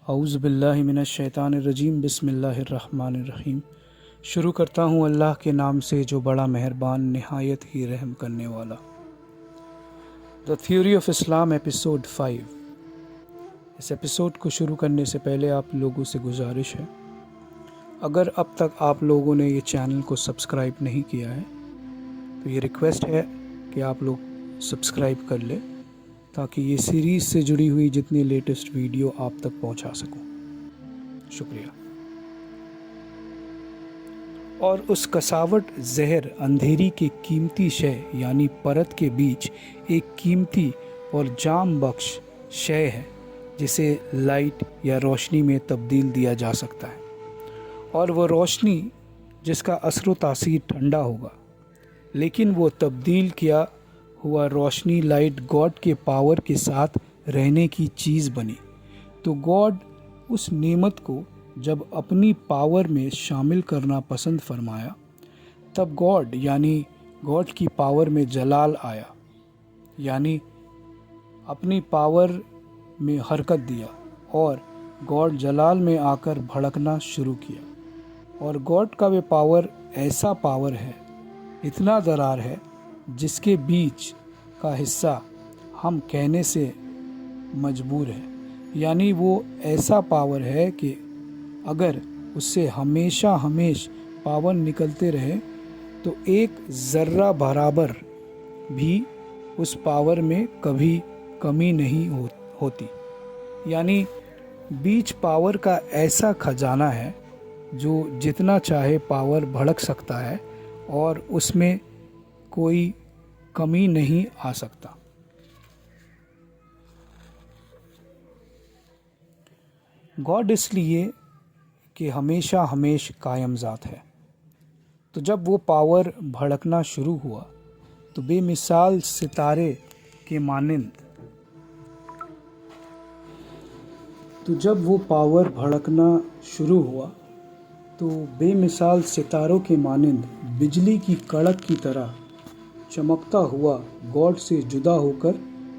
اعوذ باللہ من الشیطان الرجیم بسم اللہ الرحمن الرحیم۔ شروع کرتا ہوں اللہ کے نام سے جو بڑا مہربان نہایت ہی رحم کرنے والا۔ The theory of Islam episode 5۔ اس ایپیسوڈ کو شروع کرنے سے پہلے آپ لوگوں سے گزارش ہے، اگر اب تک آپ لوگوں نے یہ چینل کو سبسکرائب نہیں کیا ہے تو یہ ریکویسٹ ہے کہ آپ لوگ سبسکرائب کر لیں تاکہ یہ سیریز سے جڑی ہوئی جتنی لیٹسٹ ویڈیو آپ تک پہنچا سکوں۔ شکریہ۔ اور اس کساوٹ زہر اندھیری کے قیمتی شے یعنی پرت کے بیچ ایک قیمتی اور جام بخش شے ہے جسے لائٹ یا روشنی میں تبدیل دیا جا سکتا ہے، اور وہ روشنی جس کا اثر و تاثیر ٹھنڈا ہوگا، لیکن وہ تبدیل کیا ہوا روشنی لائٹ گاڈ کے پاور کے ساتھ رہنے کی چیز بنی، تو گاڈ اس نعمت کو جب اپنی پاور میں شامل کرنا پسند فرمایا، تب گاڈ یعنی گاڈ کی پاور میں جلال آیا، یعنی اپنی پاور میں حرکت دیا، اور گاڈ جلال میں آ کر بھڑکنا شروع کیا۔ اور گاڈ کا وہ پاور ایسا پاور ہے، اتنا درار ہے، جس کے بیچ کا حصہ ہم کہنے سے مجبور ہیں، یعنی وہ ایسا پاور ہے کہ اگر اس سے ہمیشہ پاور نکلتے رہے تو ایک ذرہ برابر بھی اس پاور میں کبھی کمی نہیں ہوتی، یعنی بیچ پاور کا ایسا خزانہ ہے جو جتنا چاہے پاور بھڑک سکتا ہے اور اس میں کوئی کمی نہیں آ سکتا۔ گاڈ اس لیے کہ ہمیشہ قائم ذات ہے، تو جب وہ پاور بھڑکنا شروع ہوا تو بے مثال ستارے کے مانند بجلی کی کڑک کی طرح چمکتا ہوا گاڈ سے جدا ہو کر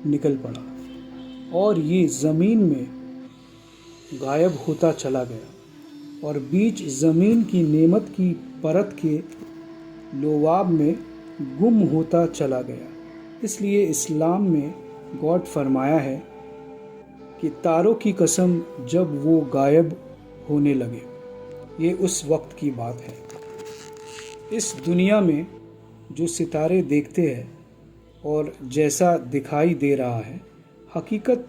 نکل پڑا، اور یہ زمین میں غائب ہوتا چلا گیا، اور بیچ زمین کی نعمت کی پرت کے لواب میں گم ہوتا چلا گیا۔ اس لیے اسلام میں گاڈ فرمایا ہے کہ تاروں کی قسم جب وہ غائب ہونے لگے، یہ اس وقت کی بات ہے۔ اس دنیا میں جو ستارے دیکھتے ہیں اور جیسا دکھائی دے رہا ہے، حقیقت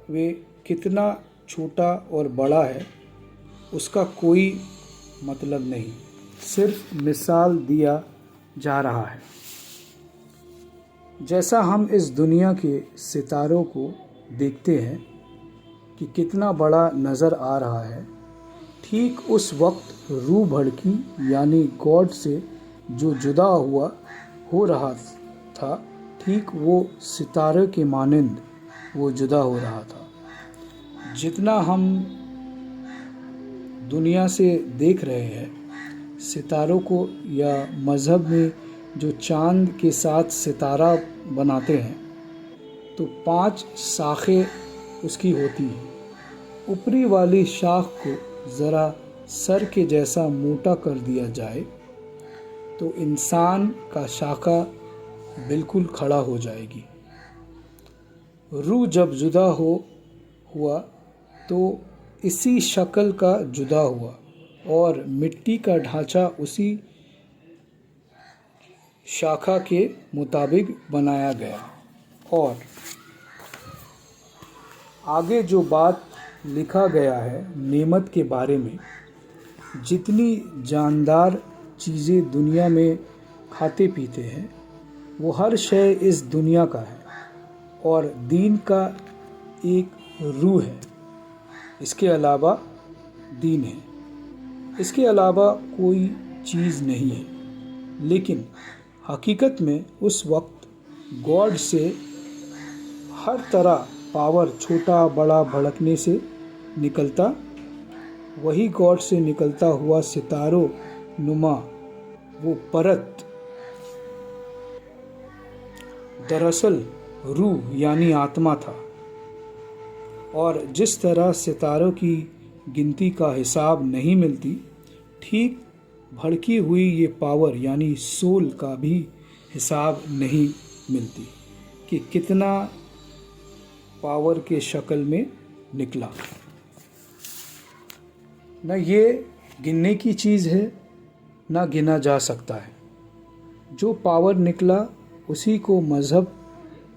وہ کتنا چھوٹا اور بڑا ہے اس کا کوئی مطلب نہیں، صرف مثال دیا جا رہا ہے۔ جیسا ہم اس دنیا کے ستاروں کو دیکھتے ہیں کہ کتنا بڑا نظر آ رہا ہے، ٹھیک اس وقت روح بھڑکی یعنی گاڈ سے جو جدا ہو رہا تھا، ٹھیک وہ ستارے کے مانند وہ جدا ہو رہا تھا۔ جتنا ہم دنیا سے دیکھ رہے ہیں ستاروں کو، یا مذہب میں جو چاند کے ساتھ ستارہ بناتے ہیں، تو 5 شاخیں اس کی ہوتی ہیں۔ اوپری والی شاخ کو ذرا سر کے جیسا موٹا کر دیا جائے تو انسان کا شاخہ بالکل کھڑا ہو جائے گی۔ روح جب جدا ہوا تو اسی شکل کا جدا ہوا، اور مٹی کا ڈھانچہ اسی شاخہ کے مطابق بنایا گیا۔ اور آگے جو بات لکھا گیا ہے نعمت کے بارے میں، جتنی جاندار چیزیں دنیا میں کھاتے پیتے ہیں وہ ہر شے اس دنیا کا ہے، اور دین کا ایک روح ہے، اس کے علاوہ دین ہے، اس کے علاوہ کوئی چیز نہیں ہے۔ لیکن حقیقت میں اس وقت گاڈ سے ہر طرح پاور چھوٹا بڑا بھڑکنے سے نکلتا، وہی گاڈ سے نکلتا ہوا ستاروں نما وہ پرت دراصل روح یعنی آتما تھا، اور جس طرح ستاروں کی گنتی کا حساب نہیں ملتی، ٹھیک بھڑکی ہوئی یہ پاور یعنی سول کا بھی حساب نہیں ملتی کہ کتنا پاور کے شکل میں نکلا۔ نہ یہ گننے کی چیز ہے، نہ گنا جا سکتا ہے۔ جو پاور نکلا اسی کو مذہب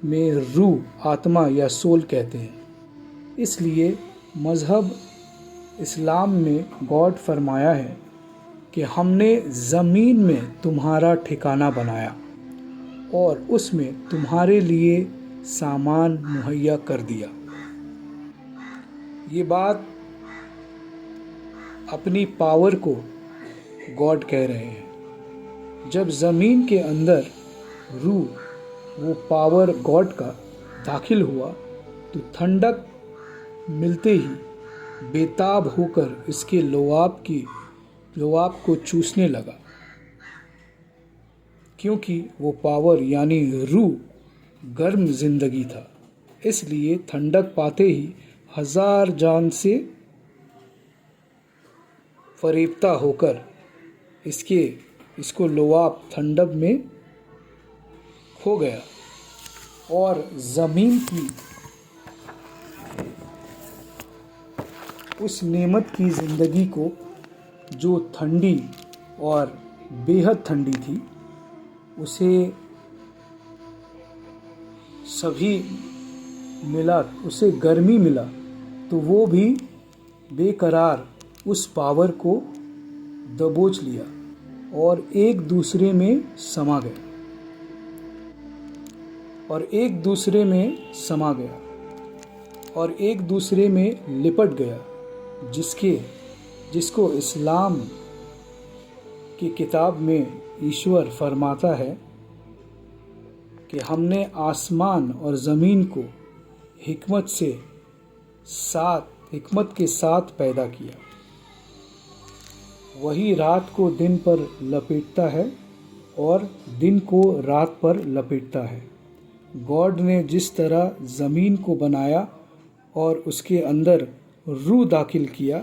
میں روح، آتما یا سول کہتے ہیں۔ اس لیے مذہب اسلام میں گاڈ فرمایا ہے کہ ہم نے زمین میں تمہارا ٹھکانہ بنایا اور اس میں تمہارے لیے سامان مہیا کر دیا۔ یہ بات اپنی پاور کو گاڈ کہہ رہے ہیں۔ جب زمین کے اندر روح، وہ پاور گاڈ کا داخل ہوا تو ٹھنڈک ملتے ہی بےتاب ہو کر اس کے لعاب کو چوسنے لگا، کیونکہ وہ پاور یعنی روح گرم زندگی تھا۔ اس لیے ٹھنڈک پاتے ہی ہزار جان سے فریبتا ہو کر اس کو لعاب ٹھنڈک میں کھو گیا اور زمین کی اس نعمت کی زندگی کو جو ٹھنڈی اور بے حد ٹھنڈی تھی، اسے سبھی ملا، اسے گرمی ملا، تو وہ بھی بے قرار اس پاور کو دبوچ لیا اور ایک دوسرے میں سما گیا اور ایک دوسرے میں لپٹ گیا، جس کو اسلام کی کتاب میں ایشور فرماتا ہے کہ ہم نے آسمان اور زمین کو حکمت کے ساتھ پیدا کیا۔ وہی رات کو دن پر لپیٹتا ہے اور دن کو رات پر لپیٹتا ہے۔ گاڈ نے جس طرح زمین کو بنایا اور اس کے اندر روح داخل کیا،